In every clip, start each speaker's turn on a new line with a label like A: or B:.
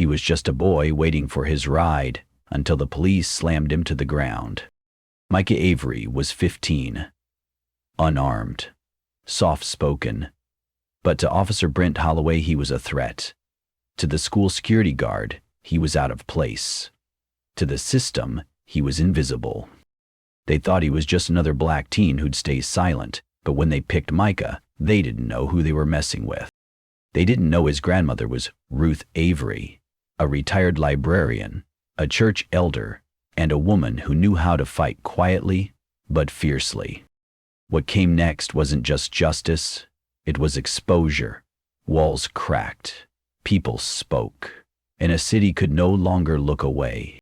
A: was just a boy waiting for his ride until the police slammed him to the ground. Micah Avery was 15, unarmed, soft-spoken, but to Officer Brent Holloway he was a threat. To the school security guard, he was out of place. To the system, he was invisible. They thought he was just another black teen who'd stay silent, but when they picked Micah, they didn't know who they were messing with. They didn't know his grandmother was Ruth Avery, a retired librarian, a church elder, and a woman who knew how to fight quietly but fiercely. What came next wasn't just justice, it was exposure. Walls cracked, people spoke, and a city could no longer look away.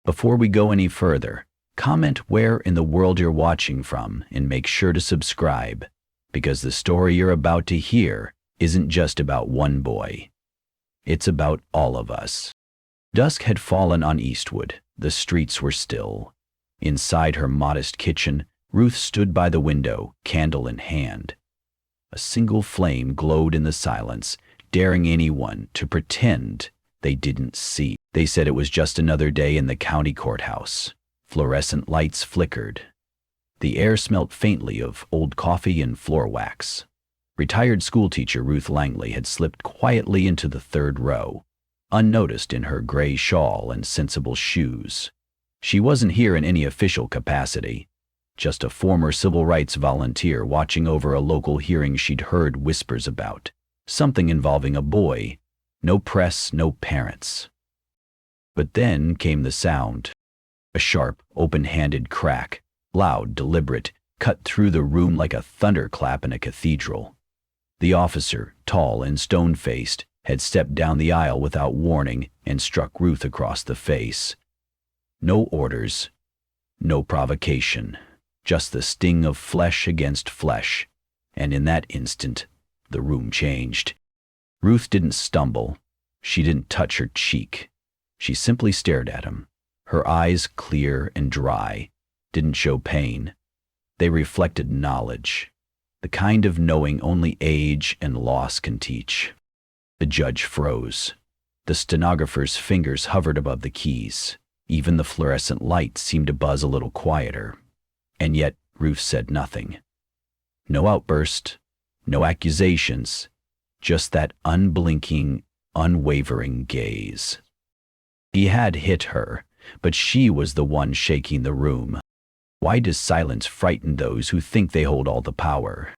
A: Before we go any further, comment where in the world you're watching from and make sure to subscribe, because the story you're about to hear isn't just about one boy. It's about all of us. Dusk had fallen on Eastwood. The streets were still. Inside her modest kitchen, Ruth stood by the window, candle in hand. A single flame glowed in the silence, daring anyone to pretend they didn't see. They said it was just another day in the county courthouse. Fluorescent lights flickered. The air smelt faintly of old coffee and floor wax. Retired schoolteacher Ruth Langley had slipped quietly into the third row, unnoticed in her gray shawl and sensible shoes. She wasn't here in any official capacity, just a former civil rights volunteer watching over a local hearing she'd heard whispers about, something involving a boy. No press, no parents. But then came the sound. A sharp, open-handed crack, loud, deliberate, cut through the room like a thunderclap in a cathedral. The officer, tall and stone-faced, had stepped down the aisle without warning and struck Ruth across the face. No orders, no provocation, just the sting of flesh against flesh, and in that instant, the room changed. Ruth didn't stumble. She didn't touch her cheek. She simply stared at him. Her eyes, clear and dry, didn't show pain. They reflected knowledge, the kind of knowing only age and loss can teach. The judge froze. The stenographer's fingers hovered above the keys. Even the fluorescent light seemed to buzz a little quieter. And yet Ruth said nothing. No outburst, no accusations, just that unblinking, unwavering gaze. He had hit her, but she was the one shaking the room. Why does silence frighten those who think they hold all the power?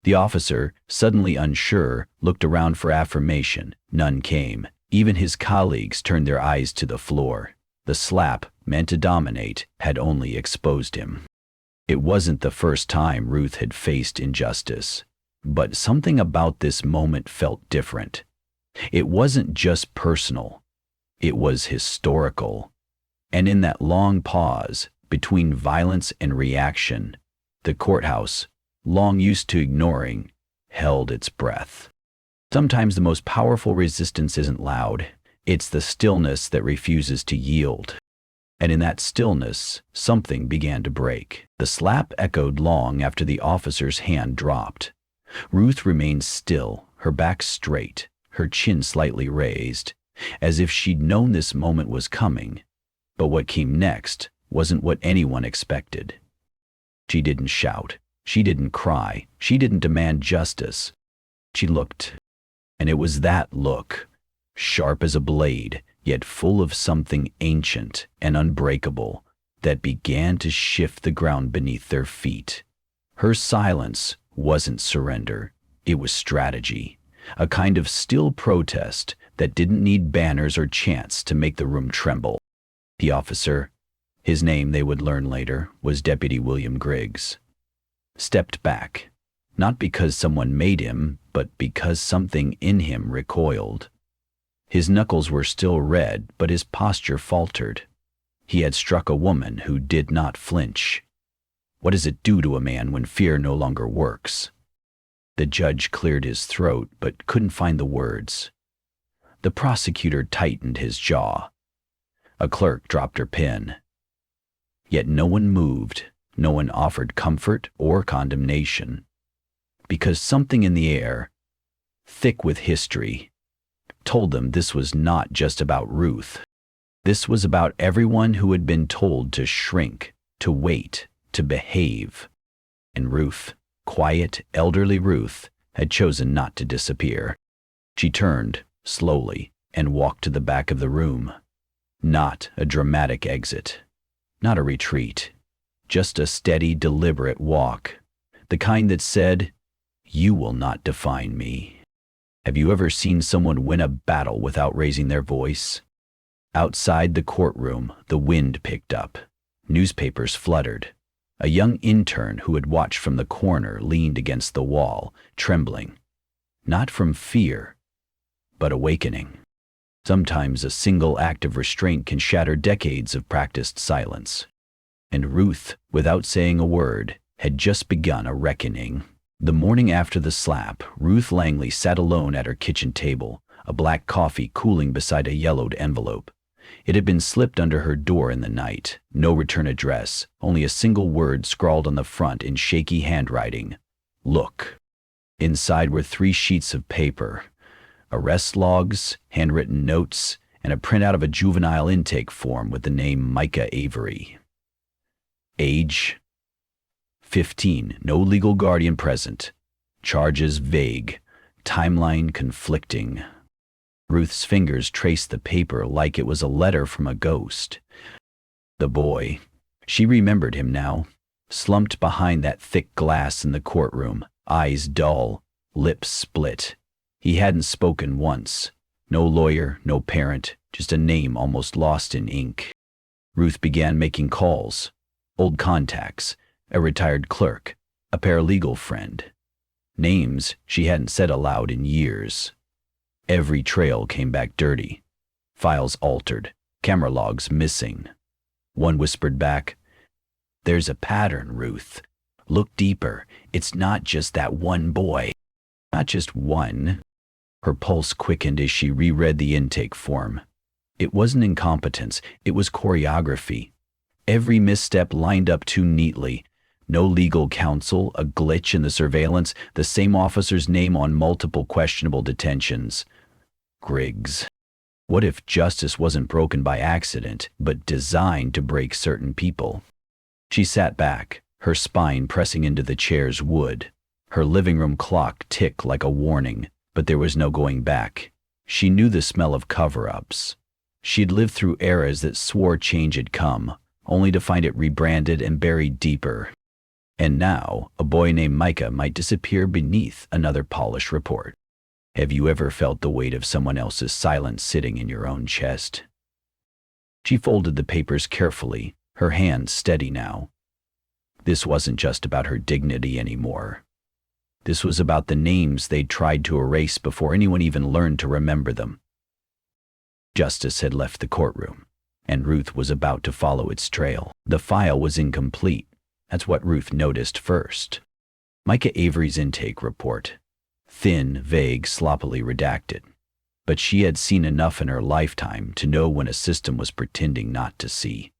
A: The officer, suddenly unsure, looked around for affirmation. None came. Even his colleagues turned their eyes to the floor. The slap, meant to dominate, had only exposed him. It wasn't the first time Ruth had faced injustice, but something about this moment felt different. It wasn't just personal. It was historical. And in that long pause between violence and reaction, the courthouse, long used to ignoring, held its breath. Sometimes the most powerful resistance isn't loud. It's the stillness that refuses to yield. And in that stillness, something began to break. The slap echoed long after the officer's hand dropped. Ruth remained still, her back straight, her chin slightly raised, as if she'd known this moment was coming. But what came next wasn't what anyone expected. She didn't shout. She didn't cry. She didn't demand justice. She looked. And it was that look, sharp as a blade, yet full of something ancient and unbreakable, that began to shift the ground beneath their feet. Her silence wasn't surrender. It was strategy, a kind of still protest that didn't need banners or chants to make the room tremble. The officer, his name they would learn later was Deputy William Griggs, stepped back, not because someone made him, but because something in him recoiled. His knuckles were still red, but his posture faltered. He had struck a woman who did not flinch. What does it do to a man when fear no longer works? The judge cleared his throat, but couldn't find the words. The prosecutor tightened his jaw. A clerk dropped her pen. Yet no one moved, no one offered comfort or condemnation. Because something in the air, thick with history, told them this was not just about Ruth. This was about everyone who had been told to shrink, to wait, to behave. And Ruth, quiet, elderly Ruth, had chosen not to disappear. She turned, slowly, and walked to the back of the room. Not a dramatic exit. Not a retreat. Just a steady, deliberate walk. The kind that said, "You will not define me." Have you ever seen someone win a battle without raising their voice? Outside the courtroom, the wind picked up. Newspapers fluttered. A young intern who had watched from the corner leaned against the wall, trembling. Not from fear, but awakening. Sometimes a single act of restraint can shatter decades of practiced silence. And Ruth, without saying a word, had just begun a reckoning. The morning after the slap, Ruth Langley sat alone at her kitchen table, a black coffee cooling beside a yellowed envelope. It had been slipped under her door in the night. No return address, only a single word scrawled on the front in shaky handwriting. Look. Inside were 3 sheets of paper. Arrest logs, handwritten notes, and a printout of a juvenile intake form with the name Micah Avery. Age: 15, no legal guardian present. Charges vague. Timeline conflicting. Ruth's fingers traced the paper like it was a letter from a ghost. The boy. She remembered him now, slumped behind that thick glass in the courtroom, eyes dull, lips split. He hadn't spoken once. No lawyer, no parent, just a name almost lost in ink. Ruth began making calls. Old contacts, a retired clerk, a paralegal friend. Names she hadn't said aloud in years. Every trail came back dirty. Files altered, camera logs missing. One whispered back, "There's a pattern, Ruth. Look deeper. It's not just that one boy." Not just one. Her pulse quickened as she reread the intake form. It wasn't incompetence, it was choreography. Every misstep lined up too neatly. No legal counsel, a glitch in the surveillance, the same officer's name on multiple questionable detentions. Griggs. What if justice wasn't broken by accident, but designed to break certain people? She sat back, her spine pressing into the chair's wood. Her living room clock ticked like a warning, but there was no going back. She knew the smell of cover-ups. She'd lived through eras that swore change had come, only to find it rebranded and buried deeper. And now, a boy named Micah might disappear beneath another polished report. Have you ever felt the weight of someone else's silence sitting in your own chest? She folded the papers carefully, her hands steady now. This wasn't just about her dignity anymore. This was about the names they'd tried to erase before anyone even learned to remember them. Justice had left the courtroom, and Ruth was about to follow its trail. The file was incomplete. That's what Ruth noticed first. Micah Avery's intake report. Thin, vague, sloppily redacted. But she had seen enough in her lifetime to know when a system was pretending not to see.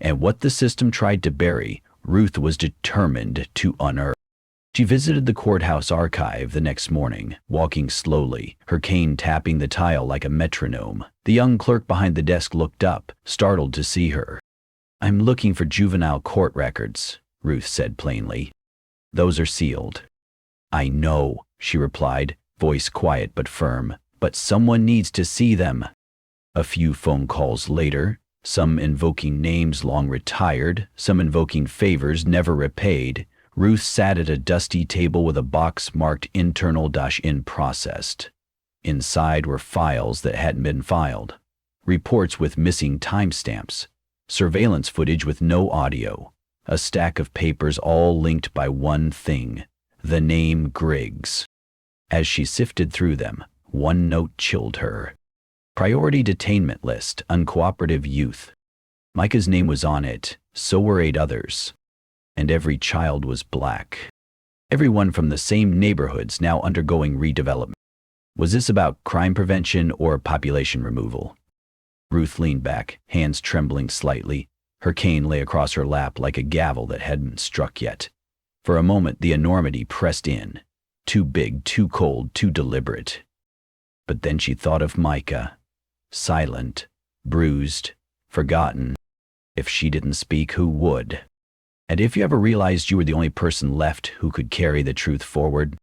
A: And what the system tried to bury, Ruth was determined to unearth. She visited the courthouse archive the next morning, walking slowly, her cane tapping the tile like a metronome. The young clerk behind the desk looked up, startled to see her. "I'm looking for juvenile court records," Ruth said plainly. "Those are sealed." "I know," she replied, voice quiet but firm, "but someone needs to see them." A few phone calls later, some invoking names long retired, some invoking favors never repaid, Ruth sat at a dusty table with a box marked internal-in processed. Inside were files that hadn't been filed, reports with missing timestamps, surveillance footage with no audio, a stack of papers all linked by one thing, the name Griggs. As she sifted through them, one note chilled her. Priority detainment list, uncooperative youth. Micah's name was on it, so were 8 others. And every child was black. Everyone from the same neighborhoods now undergoing redevelopment. Was this about crime prevention or population removal? Ruth leaned back, hands trembling slightly. Her cane lay across her lap like a gavel that hadn't struck yet. For a moment, the enormity pressed in. Too big, too cold, too deliberate. But then she thought of Micah, silent, bruised, forgotten. If she didn't speak, who would? And if you ever realized you were the only person left who could carry the truth forward?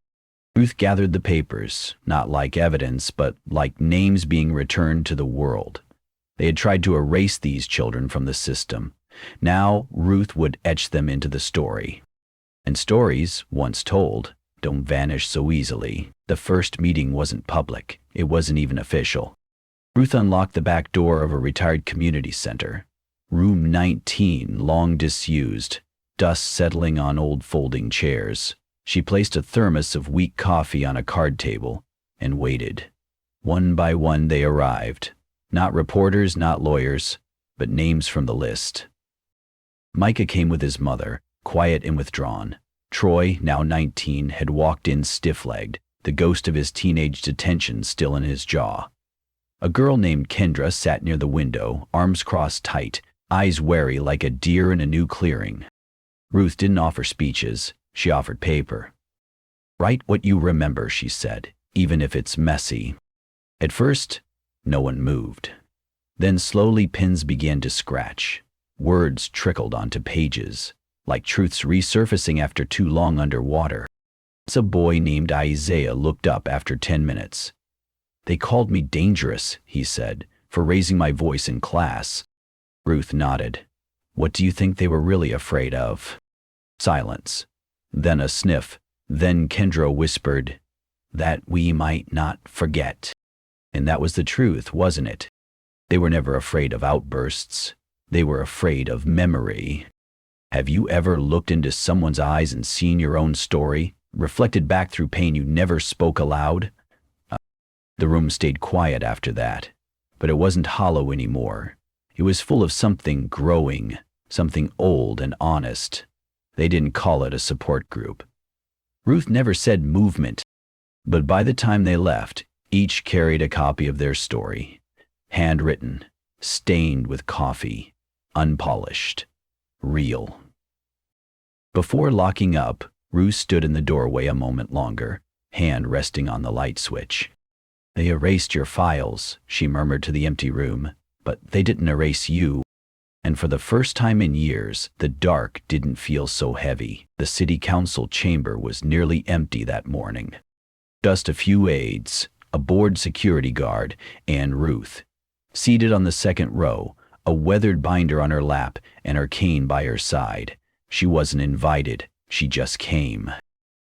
A: Ruth gathered the papers, not like evidence, but like names being returned to the world. They had tried to erase these children from the system. Now Ruth would etch them into the story. And stories, once told, don't vanish so easily. The first meeting wasn't public. It wasn't even official. Ruth unlocked the back door of a retired community center. Room 19, long disused, dust settling on old folding chairs. She placed a thermos of weak coffee on a card table and waited. One by one they arrived. Not reporters, not lawyers, but names from the list. Micah came with his mother, quiet and withdrawn. Troy, now 19, had walked in stiff-legged, the ghost of his teenage detention still in his jaw. A girl named Kendra sat near the window, arms crossed tight, eyes wary like a deer in a new clearing. Ruth didn't offer speeches. She offered paper. "Write what you remember," she said, "even if it's messy." At first, no one moved. Then slowly pins began to scratch. Words trickled onto pages, like truths resurfacing after too long underwater. A boy named Isaiah looked up after 10 minutes. "They called me dangerous," he said, "for raising my voice in class." Ruth nodded. "What do you think they were really afraid of?" Silence. Then a sniff. Then Kendra whispered, "That we might not forget." And that was the truth, wasn't it? They were never afraid of outbursts. They were afraid of memory. Have you ever looked into someone's eyes and seen your own story, reflected back through pain you never spoke aloud? The room stayed quiet after that, but it wasn't hollow anymore. It was full of something growing, something old and honest. They didn't call it a support group. Ruth never said movement, but by the time they left, each carried a copy of their story, handwritten, stained with coffee, unpolished, real. Before locking up, Ruth stood in the doorway a moment longer, hand resting on the light switch. "They erased your files," she murmured to the empty room, "but they didn't erase you." And for the first time in years, the dark didn't feel so heavy. The city council chamber was nearly empty that morning. Just a few aides, a bored security guard, and Ruth. Seated on the second row, a weathered binder on her lap and her cane by her side. She wasn't invited, she just came.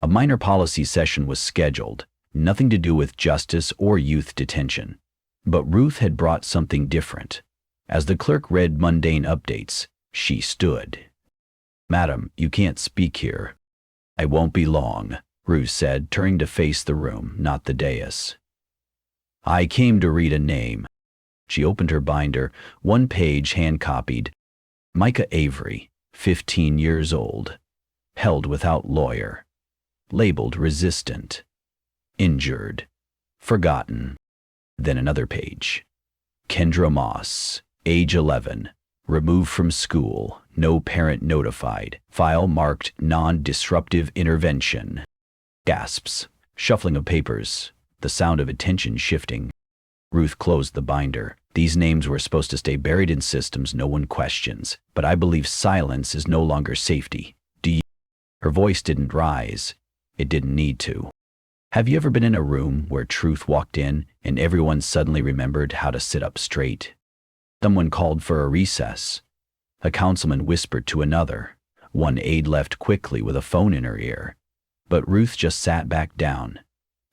A: A minor policy session was scheduled, nothing to do with justice or youth detention. But Ruth had brought something different. As the clerk read mundane updates, she stood. "Madam, you can't speak here." "I won't be long," Ruth said, turning to face the room, not the dais. "I came to read a name." She opened her binder, one page hand-copied. Micah Avery, 15 years old. Held without lawyer. Labeled resistant. Injured. Forgotten. Then another page. Kendra Moss, age 11. Removed from school. No parent notified. File marked non-disruptive intervention. Gasps. Shuffling of papers. The sound of attention shifting. Ruth closed the binder. These names were supposed to stay buried in systems no one questions, but I believe silence is no longer safety. Do you? Her voice didn't rise. It didn't need to. Have you ever been in a room where truth walked in and everyone suddenly remembered how to sit up straight? Someone called for a recess. A councilman whispered to another. One aide left quickly with a phone in her ear. But Ruth just sat back down.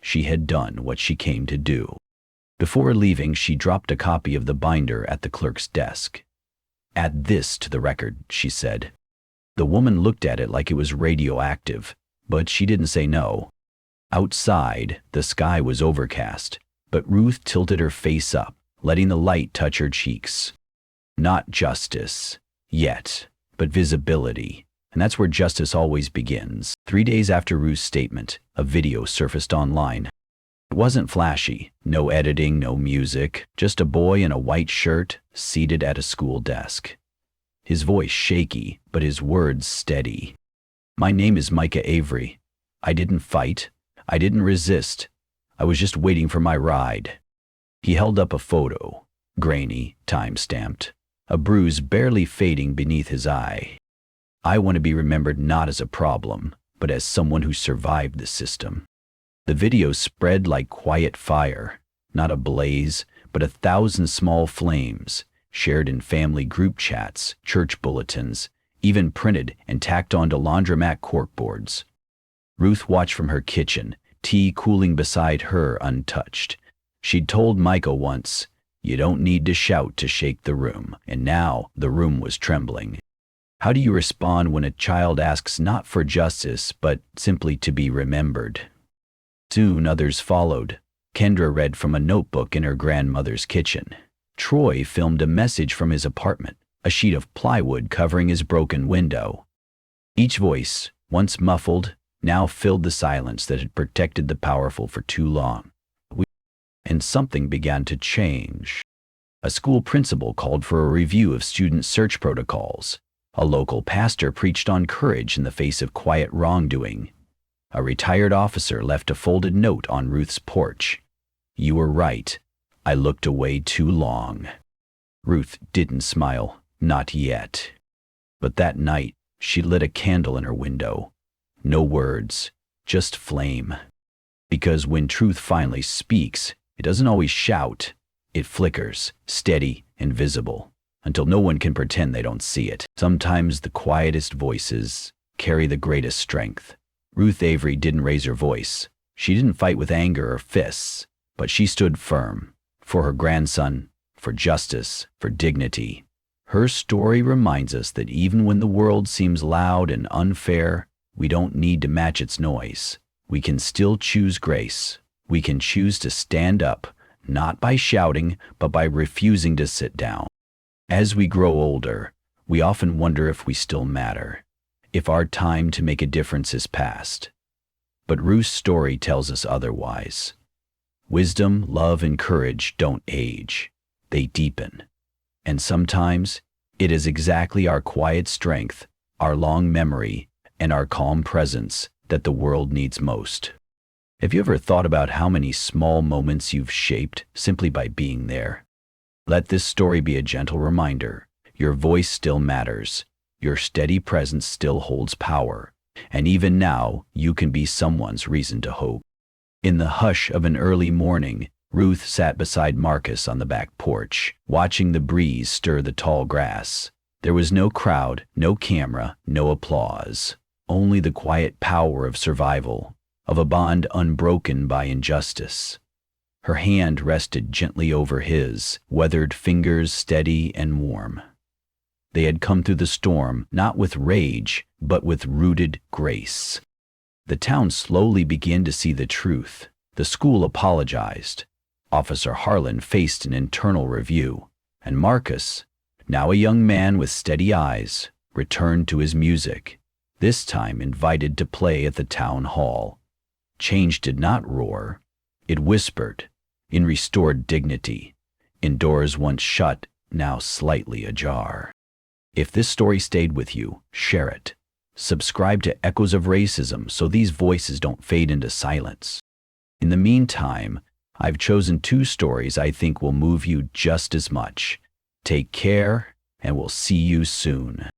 A: She had done what she came to do. Before leaving, she dropped a copy of the binder at the clerk's desk. "Add this to the record," she said. The woman looked at it like it was radioactive, but she didn't say no. Outside, the sky was overcast, but Ruth tilted her face up, letting the light touch her cheeks. Not justice, yet, but visibility. And that's where justice always begins. 3 days after Ruth's statement, a video surfaced online. It wasn't flashy, no editing, no music, just a boy in a white shirt seated at a school desk. His voice shaky, but his words steady. "My name is Micah Avery. I didn't fight. I didn't resist. I was just waiting for my ride." He held up a photo, grainy, time-stamped, a bruise barely fading beneath his eye. "I want to be remembered not as a problem, but as someone who survived the system." The video spread like quiet fire, not a blaze, but 1,000 small flames, shared in family group chats, church bulletins, even printed and tacked onto laundromat corkboards. Ruth watched from her kitchen, tea cooling beside her untouched. She'd told Micah once, "You don't need to shout to shake the room," and now the room was trembling. How do you respond when a child asks not for justice, but simply to be remembered? Soon others followed. Kendra read from a notebook in her grandmother's kitchen. Troy filmed a message from his apartment, a sheet of plywood covering his broken window. Each voice, once muffled, now filled the silence that had protected the powerful for too long. And something began to change. A school principal called for a review of student search protocols. A local pastor preached on courage in the face of quiet wrongdoing. A retired officer left a folded note on Ruth's porch. "You were right. I looked away too long." Ruth didn't smile, not yet. But that night, she lit a candle in her window. No words, just flame. Because when truth finally speaks, it doesn't always shout. It flickers, steady and visible, until no one can pretend they don't see it. Sometimes the quietest voices carry the greatest strength. Ruth Avery didn't raise her voice. She didn't fight with anger or fists, but she stood firm. For her grandson, for justice, for dignity. Her story reminds us that even when the world seems loud and unfair, we don't need to match its noise. We can still choose grace. We can choose to stand up, not by shouting, but by refusing to sit down. As we grow older, we often wonder if we still matter, if our time to make a difference is past. But Ruth's story tells us otherwise. Wisdom, love, and courage don't age. They deepen. And sometimes, it is exactly our quiet strength, our long memory, and our calm presence that the world needs most. Have you ever thought about how many small moments you've shaped simply by being there? Let this story be a gentle reminder. Your voice still matters. Your steady presence still holds power. And even now, you can be someone's reason to hope. In the hush of an early morning, Ruth sat beside Marcus on the back porch, watching the breeze stir the tall grass. There was no crowd, no camera, no applause. Only the quiet power of survival, of a bond unbroken by injustice. Her hand rested gently over his, weathered fingers steady and warm. They had come through the storm, not with rage, but with rooted grace. The town slowly began to see the truth. The school apologized. Officer Harlan faced an internal review, and Marcus, now a young man with steady eyes, returned to his music, this time invited to play at the town hall. Change did not roar. It whispered, in restored dignity, in doors once shut, now slightly ajar. If this story stayed with you, share it. Subscribe to Echoes of Racism so these voices don't fade into silence. In the meantime, I've chosen 2 stories I think will move you just as much. Take care, and we'll see you soon.